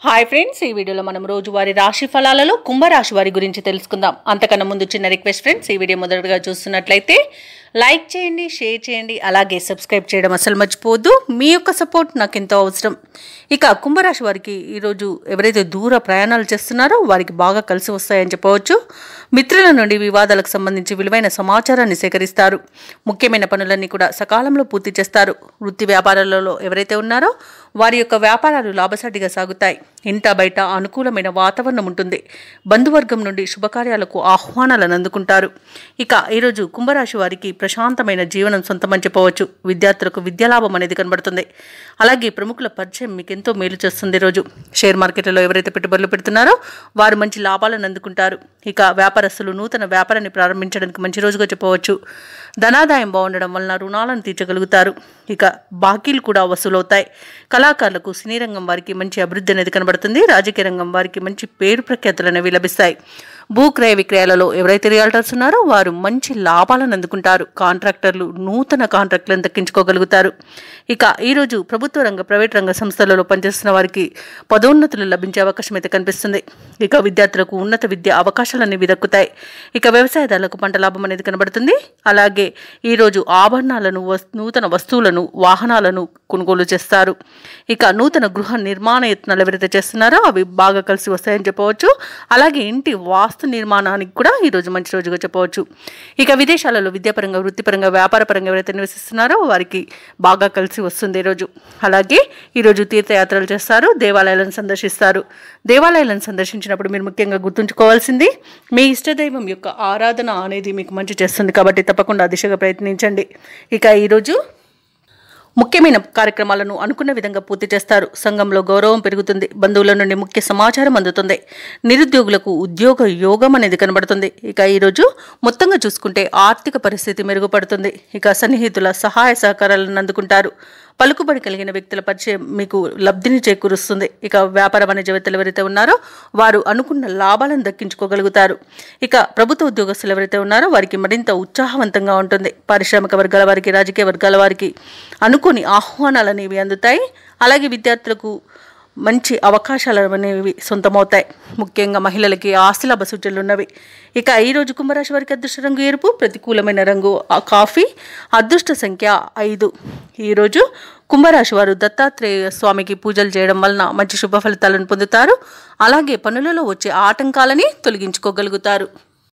Hi friends, ఈ వీడియోలో మనం రోజువారీ రాశి ఫలాలలో కుంభరాశి వారి గురించి తెలుసుకుందాం. అంతకన్నా ముందు చిన్న రిక్వెస్ట్ ఫ్రెండ్స్, ఈ వీడియో మొదటగా చూస్తున్నట్లయితే లైక్ చేయండి, షేర్ చేయండి, అలాగే సబ్స్క్రైబ్ చేయడం అసలు మర్చిపోవద్దు. మీ యొక్క సపోర్ట్ నాకు ఎంతో అవసరం. ఇక కుంభరాశి వారికి ఈరోజు ఎవరైతే దూర ప్రయాణాలు చేస్తున్నారో వారికి బాగా కలిసి వస్తాయని చెప్పవచ్చు. మిత్రుల నుండి వివాదాలకు సంబంధించి విలువైన సమాచారాన్ని సేకరిస్తారు. ముఖ్యమైన పనులన్నీ కూడా సకాలంలో పూర్తి చేస్తారు. వృత్తి వ్యాపారాలలో ఎవరైతే ఉన్నారో వారి యొక్క వ్యాపారాలు లాభసాటిగా సాగుతాయి. ఇంట బయట అనుకూలమైన వాతావరణం ఉంటుంది. బంధువర్గం నుండి శుభకార్యాలకు ఆహ్వానాలను అందుకుంటారు. ఇక ఈరోజు కుంభరాశి వారికి ప్రశాంతమైన జీవనం సొంతమని చెప్పవచ్చు. విద్యార్థులకు విద్యాలాభం అనేది కనబడుతుంది. అలాగే ప్రముఖుల పరిచయం మీకు ఎంతో మేలు చేస్తుంది. రోజు షేర్ మార్కెట్లలో ఎవరైతే పెట్టుబడులు పెడుతున్నారో వారు మంచి లాభాలను అందుకుంటారు. ఇక వ్యాపారస్తులు నూతన వ్యాపారాన్ని ప్రారంభించడానికి మంచి రోజుగా చెప్పవచ్చు. ధనాదాయం బాగుండడం వలన రుణాలను తీర్చగలుగుతారు. ఇక బాకీలు కూడా వసూలవుతాయి. కళాకారులకు సినీ రంగం వారికి మంచి అభివృద్ధి అనేది కనబడుతుంది. రాజకీయ రంగం వారికి మంచి పేరు ప్రఖ్యాతులు అనేవి లభిస్తాయి. భూక్రయ విక్రయాలలో ఎవరైతే రియల్టర్స్ ఉన్నారో వారు మంచి లాభాలను అందుకుంటారు. కాంట్రాక్టర్లు నూతన కాంట్రాక్టులను దక్కించుకోగలుగుతారు. ఇక ఈరోజు ప్రభుత్వ రంగ ప్రైవేట్ రంగ సంస్థలలో పనిచేస్తున్న వారికి పదోన్నతులు లభించే అవకాశం అయితే కనిపిస్తుంది. ఇక విద్యార్థులకు ఉన్నత విద్య అవకాశాలు అనేవి దక్కుతాయి. ఇక వ్యవసాయదారులకు పంట లాభం అనేది కనబడుతుంది. అలాగే ఈరోజు ఆభరణాలను, నూతన వస్తువులను, వాహనాలను కొనుగోలు చేస్తారు. ఇక నూతన గృహ నిర్మాణ యత్నాలు ఎవరైతే చేస్తున్నారో అవి బాగా కలిసి వస్తాయని చెప్పవచ్చు. అలాగే ఇంటి వాస్తు నిర్మాణానికి కూడా ఈరోజు మంచి రోజుగా చెప్పవచ్చు. ఇక విదేశాలలో విద్యాపరంగా, వృత్తిపరంగా, వ్యాపారపరంగా ఎవరైతే నివసిస్తున్నారో వారికి బాగా కలిసి వస్తుంది ఈరోజు. అలాగే ఈరోజు తీర్థయాత్రలు చేస్తారు, దేవాలయాలను సందర్శిస్తారు. దేవాలయాలను సందర్శించినప్పుడు మీరు ముఖ్యంగా గుర్తుంచుకోవాల్సింది మీ ఇష్టదైవం యొక్క ఆరాధన అనేది మీకు మంచి చేస్తుంది. కాబట్టి తప్పకుండా దిశగా ప్రయత్నించండి. ఇక ఈరోజు ముఖ్యమైన కార్యక్రమాలను అనుకున్న విధంగా పూర్తి చేస్తారు. సంఘంలో గౌరవం పెరుగుతుంది. బంధువుల నుండి ముఖ్య సమాచారం అందుతుంది. నిరుద్యోగులకు ఉద్యోగ యోగం అనేది కనబడుతుంది. ఇక ఈరోజు మొత్తంగా చూసుకుంటే ఆర్థిక పరిస్థితి మెరుగుపడుతుంది. ఇక సన్నిహితుల సహాయ సహకారాలను అందుకుంటారు. పలుకుబడి కలిగిన వ్యక్తుల పరిచయం మీకు లబ్ధిని చేకూరుస్తుంది. ఇక వ్యాపార వాణిజ్యవేత్తలు ఎవరైతే ఉన్నారో వారు అనుకున్న లాభాలను దక్కించుకోగలుగుతారు. ఇక ప్రభుత్వ ఉద్యోగస్తులు ఎవరైతే ఉన్నారో వారికి మరింత ఉత్సాహవంతంగా ఉంటుంది. పారిశ్రామిక వర్గాల వారికి, రాజకీయ వర్గాల వారికి అనుకోని ఆహ్వానాలు అనేవి అందుతాయి. అలాగే విద్యార్థులకు మంచి అవకాశాలు అనేవి సొంతమవుతాయి. ముఖ్యంగా మహిళలకి ఆస్తిలాభ సూచనలు ఉన్నవి. ఇక ఈరోజు కుంభరాశి వారికి అదృష్ట రంగు ఎరుపు, ప్రతికూలమైన రంగు కాఫీ, అదృష్ట సంఖ్య 5. ఈరోజు కుంభరాశి వారు దత్తాత్రేయ స్వామికి పూజలు చేయడం వలన మంచి శుభ ఫలితాలను పొందుతారు. అలాగే పనులలో వచ్చే ఆటంకాలని తొలగించుకోగలుగుతారు.